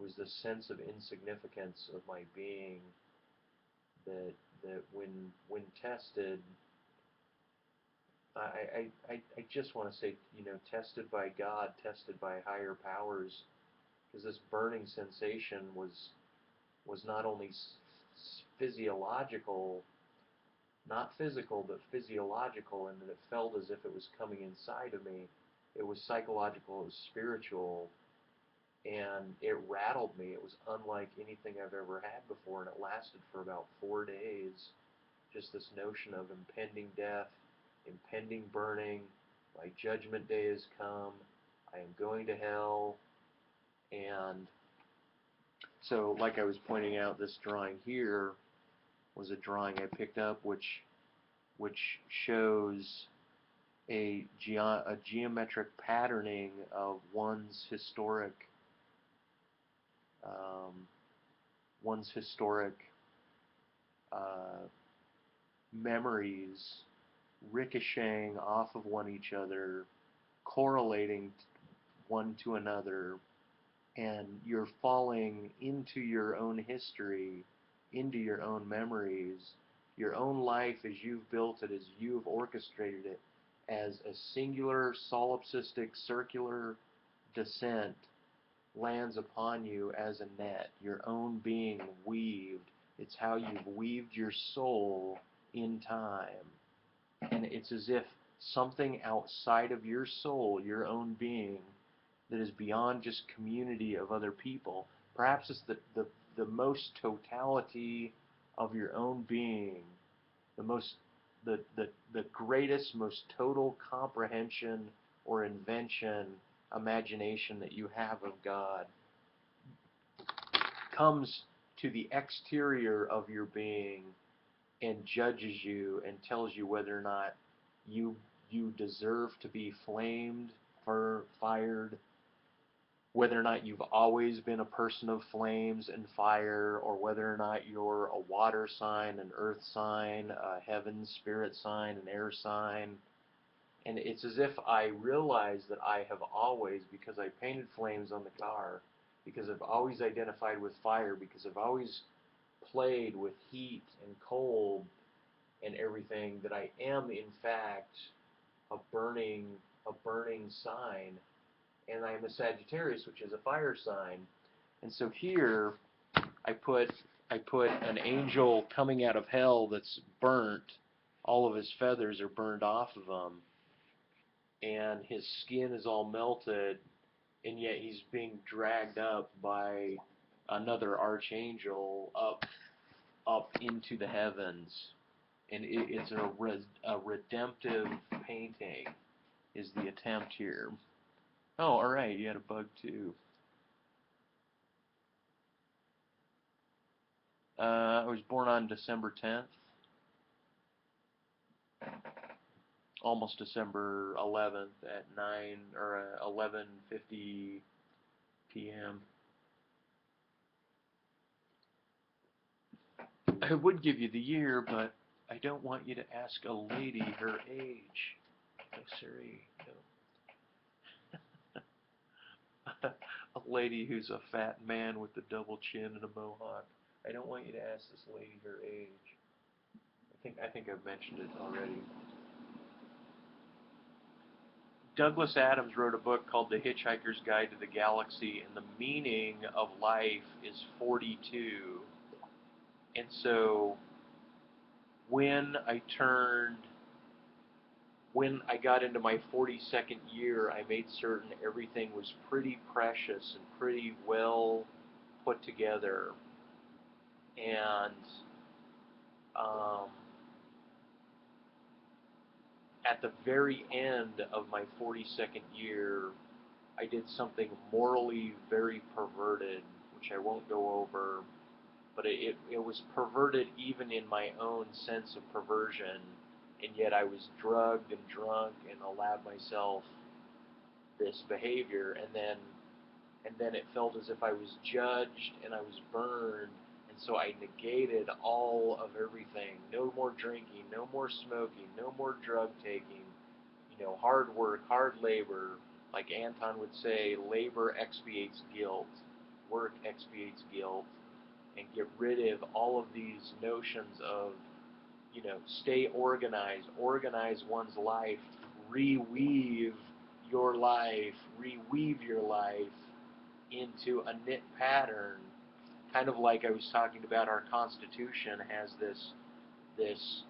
was the sense of insignificance of my being that when tested, I just want to say, you know, tested by God, tested by higher powers, because this burning sensation was not only physiological, not physical, but physiological, and that it felt as if it was coming inside of me. It was psychological, it was spiritual, and it rattled me. It was unlike anything I've ever had before, and it lasted for about 4 days. Just this notion of impending death, impending burning, my judgment day has come, I am going to hell. And so, like I was pointing out, this drawing here was a drawing I picked up which shows a geometric patterning of one's historic memories ricocheting off of each other, correlating one to another, and you're falling into your own history, into your own memories, your own life as you've built it, as you've orchestrated it, as a singular solipsistic circular descent lands upon you as a net, your own being weaved. It's how you've weaved your soul in time. And it's as if something outside of your soul, your own being, that is beyond just community of other people. Perhaps it's the most totality of your own being, the greatest, most total comprehension or invention, imagination that you have of God, comes to the exterior of your being and judges you and tells you whether or not you deserve to be flamed, fired, whether or not you've always been a person of flames and fire, or whether or not you're a water sign, an earth sign, a heaven spirit sign, an air sign. And it's as if I realize that I have always, because I painted flames on the car, because I've always identified with fire, because I've always played with heat and cold and everything, that I am in fact a burning sign, and I am a Sagittarius, which is a fire sign. And so here I put an angel coming out of hell that's burnt. All of his feathers are burned off of him, and his skin is all melted, and yet he's being dragged up by another archangel up into the heavens. And it's a redemptive painting is the attempt here. Oh, alright, you had a bug too. I was born on December 10th, almost December 11th at 11:50 p.m. I would give you the year, but I don't want you to ask a lady her age. No, Siri, no. A lady who's a fat man with a double chin and a mohawk. I don't want you to ask this lady her age. I think I've mentioned it already. Douglas Adams wrote a book called The Hitchhiker's Guide to the Galaxy, and the meaning of life is 42. And so when I got into my 42nd year, I made certain everything was pretty precious and pretty well put together. And at the very end of my 42nd year, I did something morally very perverted, which I won't go over, but it was perverted even in my own sense of perversion, and yet I was drugged and drunk and allowed myself this behavior, and then it felt as if I was judged and I was burned, and so I negated all of everything. No more drinking, no more smoking, no more drug taking, hard work, hard labor. Like Anton would say, labor expiates guilt, work expiates guilt, and get rid of all of these notions of, stay organized, organize one's life, reweave your life, into a knit pattern, kind of like I was talking about. Our Constitution has this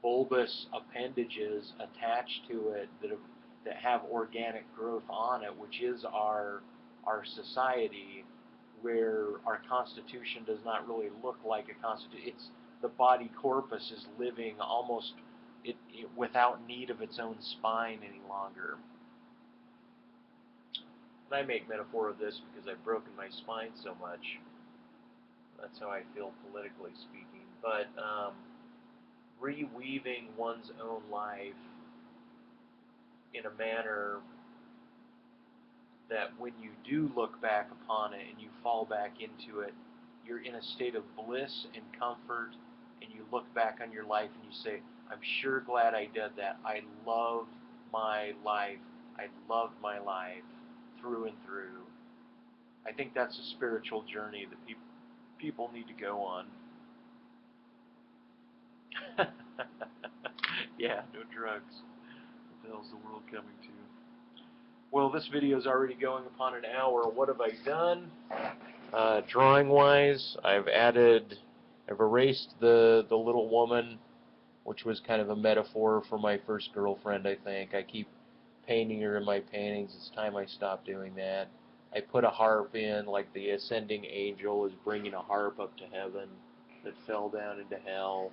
bulbous appendages attached to it that have organic growth on it, which is our society, where our Constitution does not really look like a Constitution. The body corpus is living almost without need of its own spine any longer. And I make metaphor of this because I've broken my spine so much. That's how I feel politically speaking. But reweaving one's own life in a manner that when you do look back upon it and you fall back into it, you're in a state of bliss and comfort, and you look back on your life and you say, I'm sure glad I did that. I love my life. I loved my life through and through. I think that's a spiritual journey that people need to go on. Yeah, no drugs. What the hell's the world coming to? Well, this video is already going upon an hour. What have I done? Drawing-wise, I've erased the little woman, which was kind of a metaphor for my first girlfriend, I think. I keep painting her in my paintings. It's time I stop doing that. I put a harp in, like the ascending angel is bringing a harp up to heaven that fell down into hell.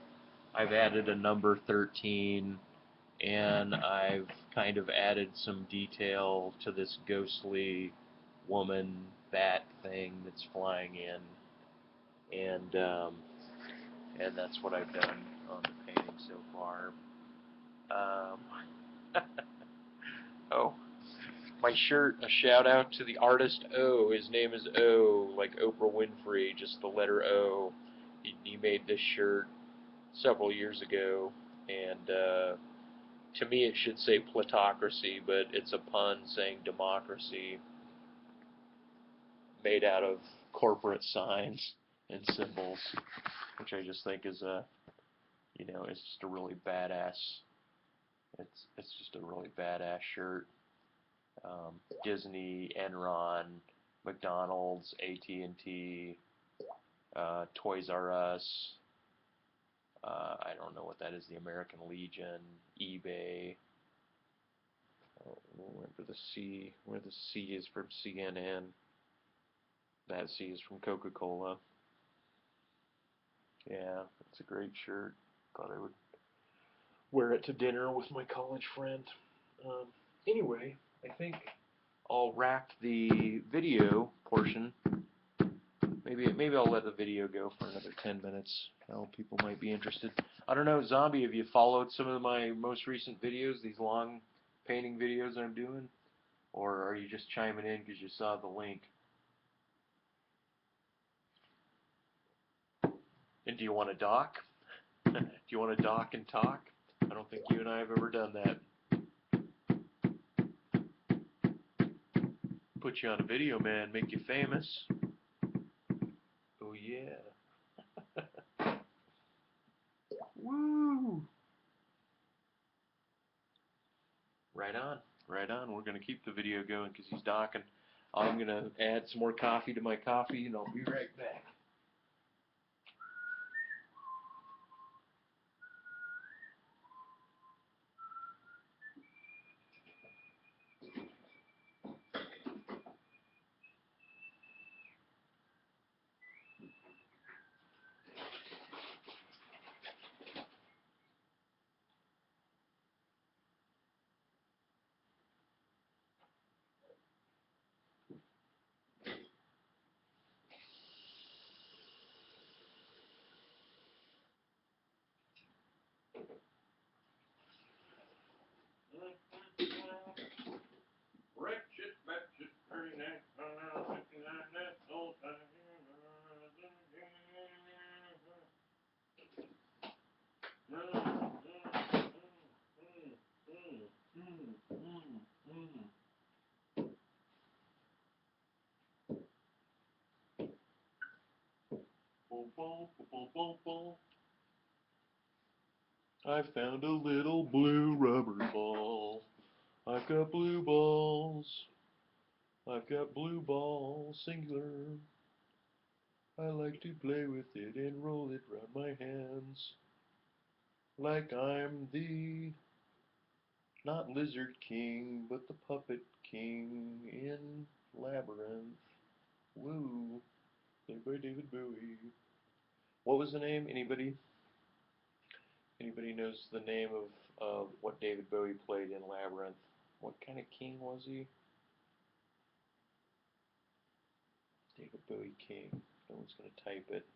I've added a number 13, and I've kind of added some detail to this ghostly woman bat thing that's flying in, and that's what I've done on the painting so far. Oh, my shirt, a shout out to the artist O. His name is O, like Oprah Winfrey, just the letter O. He made this shirt several years ago, and to me it should say plutocracy, but it's a pun saying democracy, made out of corporate signs and symbols, which I just think is it's just a really badass. It's just a really badass shirt. Disney, Enron, McDonald's, AT&T, Toys R Us. I don't know what that is. The American Legion, eBay. Where the C is from CNN. That C is from Coca-Cola. Yeah, it's a great shirt. Thought I would wear it to dinner with my college friend. Anyway, I think I'll wrap the video portion. Maybe I'll let the video go for another 10 minutes. People might be interested. I don't know, Zombie, have you followed some of my most recent videos, these long painting videos I'm doing? Or are you just chiming in because you saw the link? And do you want to dock? Do you want to dock and talk? I don't think you and I have ever done that. Put you on a video, man. Make you famous. Oh, yeah. Right on. We're going to keep the video going because he's docking. I'm going to add some more coffee to my coffee, and I'll be right back. I found a little blue rubber ball. I've got blue balls. I've got blue balls, singular. I like to play with it and roll it round my hands. Like I'm the, not Lizard King, but the Puppet King in Labyrinth. Woo. Played by David Bowie. What was the name? Anybody? Anybody knows the name of what David Bowie played in Labyrinth? What kind of king was he? David Bowie King. No one's going to type it.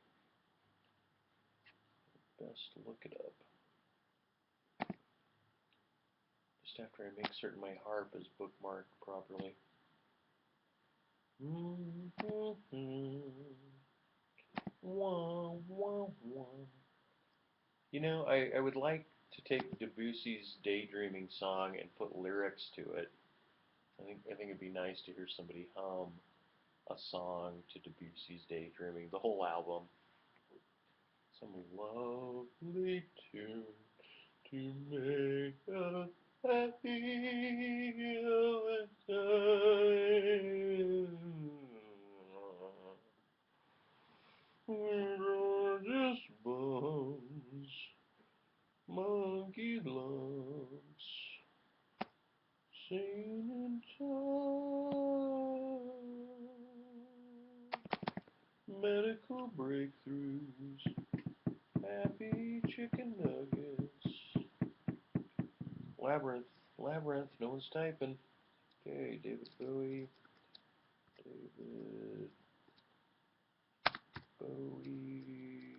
Best look it up. Just after I make certain my harp is bookmarked properly. Wah, wah, wah. You know, I would like to take Debussy's Daydreaming song and put lyrics to it. I think it'd be nice to hear somebody hum a song to Debussy's Daydreaming, the whole album. Some lovely tune to make us happy all the time. We're just bones, monkey lumps, singing time. Medical breakthroughs, happy chicken nuggets. Labyrinth, Labyrinth, no one's typing. Okay, David Bowie, David Bowie,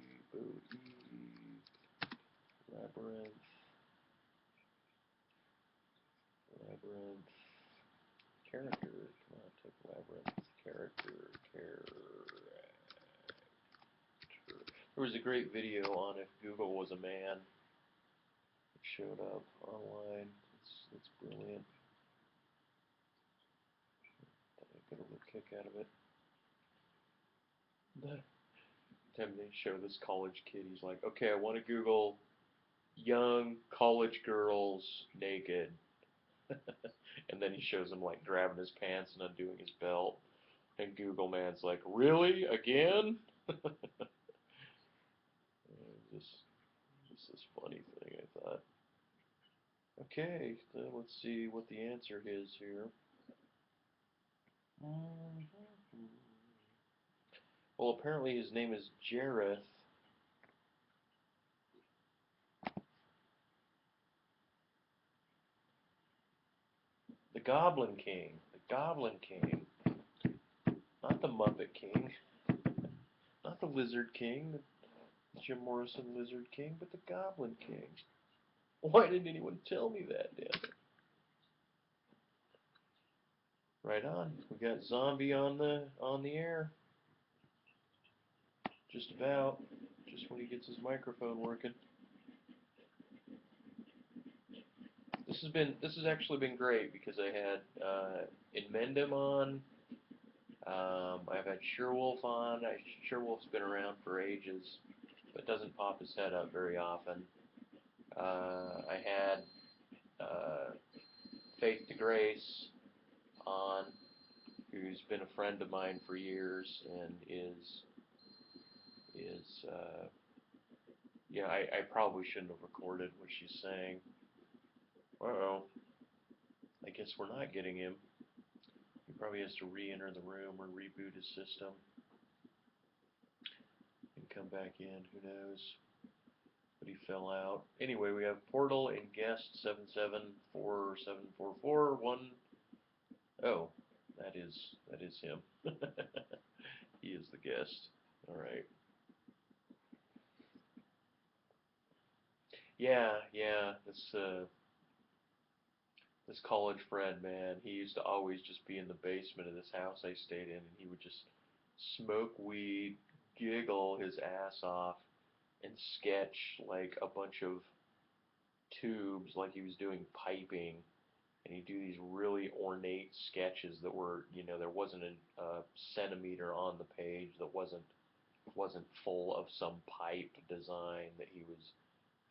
Labyrinth, Labyrinth, character, come on, type Labyrinth, character. There was a great video on if Google was a man. It showed up online. It's brilliant. I got a little kick out of it. Then they show this college kid. He's like, okay, I want to Google young college girls naked. And then he shows him like grabbing his pants and undoing his belt. And Google man's like, really? Again? Just this funny thing, I thought. Okay, then let's see what the answer is here. Well, apparently his name is Jareth. The Goblin King. The Goblin King. Not the Muppet King. Not the Lizard King. The Jim Morrison Lizard King, but the Goblin King. Why didn't anyone tell me that, damn it? Right on. We got Zombie on the air. Just about. Just when he gets his microphone working. This has actually been great because I had Inmendum on. I've had Sherwolf on. Sherwolf's been around for ages, but doesn't pop his head up very often. I had Faith to Grace on, who's been a friend of mine for years and yeah, I probably shouldn't have recorded what she's saying. Uh-oh. I guess we're not getting him. He probably has to re-enter the room or reboot his system and come back in. Who knows? But he fell out. Anyway, we have Portal and guest 7747441. Oh, that is him. He is the guest. All right. Yeah. This college friend, man, he used to always just be in the basement of this house I stayed in, and he would just smoke weed, giggle his ass off, and sketch like a bunch of tubes like he was doing piping, and he'd do these really ornate sketches that were, there wasn't a centimeter on the page that wasn't full of some pipe design that he was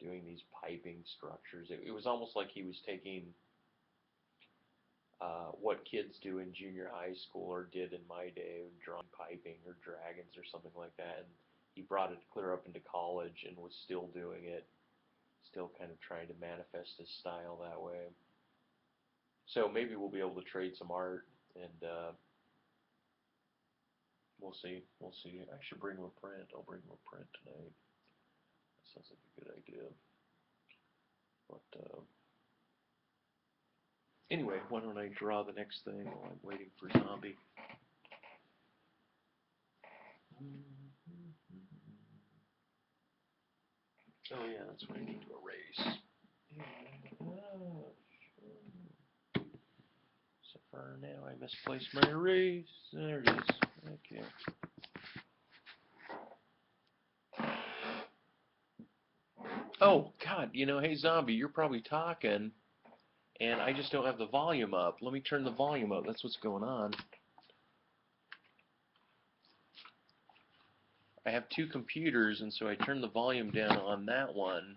doing these piping structures. It was almost like he was taking what kids do in junior high school or did in my day, drawing piping or dragons or something like that, and he brought it clear up into college and was still doing it, still kind of trying to manifest his style that way. So maybe we'll be able to trade some art, and we'll see. We'll see. I should bring him a print. I'll bring him a print tonight. That sounds like a good idea. But anyway, why don't I draw the next thing while I'm waiting for Zombie? Oh yeah, that's what I need to erase. So for now, I misplaced my erase. There it is. Okay. Oh, God, hey, Zombie, you're probably talking, and I just don't have the volume up. Let me turn the volume up. That's what's going on. I have two computers, and so I turned the volume down on that one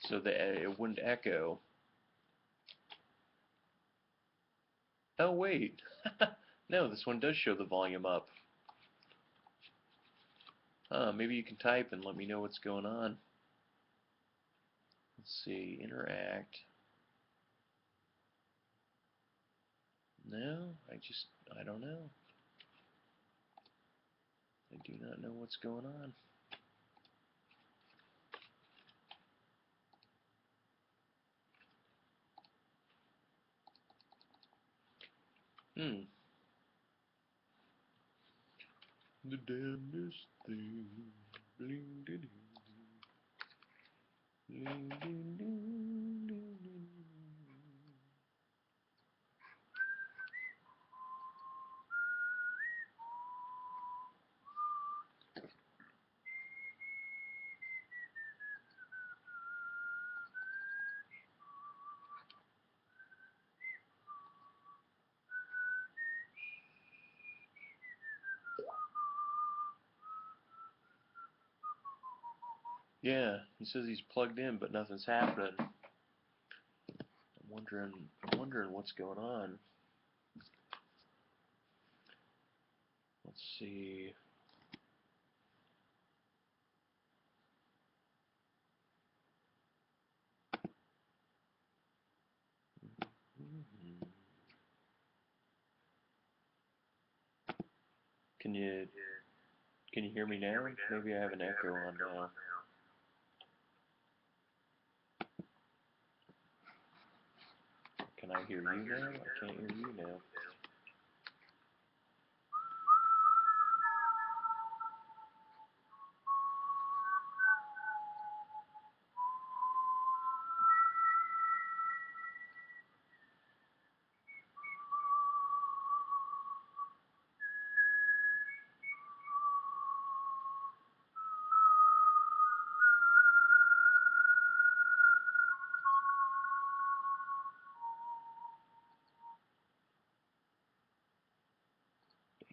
so that it wouldn't echo. Oh, wait. No, this one does show the volume up. Maybe you can type and let me know what's going on. Let's see, interact. No, I don't know. I do not know what's going on. The damnedest thing. Bling, ding, ding, ding, ding, ding, ding. Yeah, he says he's plugged in, but nothing's happening. I'm wondering what's going on. Let's see. Can you hear me now? Maybe I have an echo on now. Can I hear you now? I can't hear you now.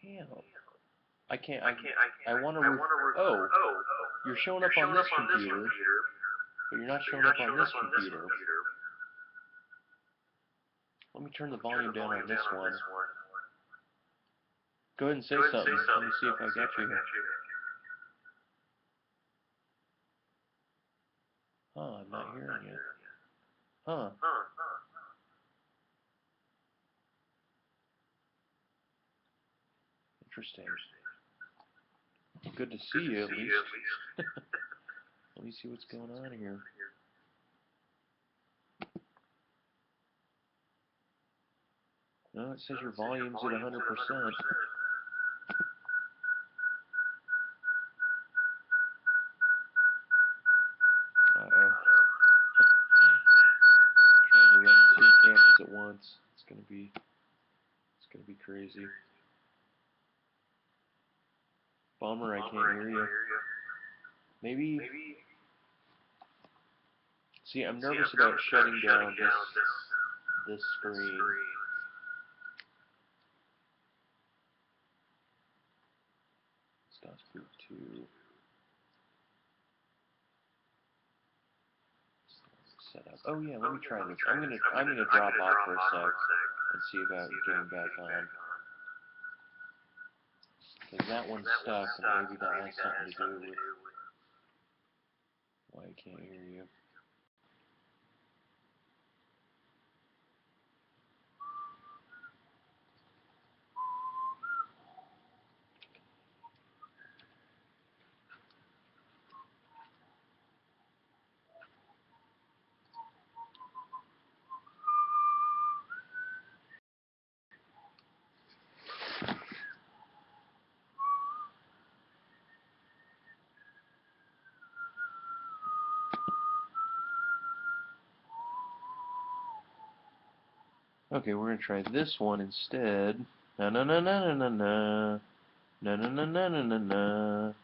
Damn. I can't. I want to. Oh, you're showing up on this computer, but you're not showing up on this computer. Let me turn the volume down on this one. Go ahead and say something. Let me see if I got you here. Huh, I'm not hearing you. Huh. Interesting. Good to see you, at least. Let me see what's going on here. No, it says your volume's at 100%. Uh-oh. Trying to run 2 cameras at once. It's gonna be crazy. Bummer, I can't hear you. Maybe. See, I'm nervous about shutting down this screen. Stop group 2. Set up. Oh yeah, let me try this. I'm gonna drop off for a sec and see about getting back on. Because that one's stuck, and maybe that has something to do with why I can't hear you. Okay, we're gonna try this one instead. Na na na na na na na na na na na na na.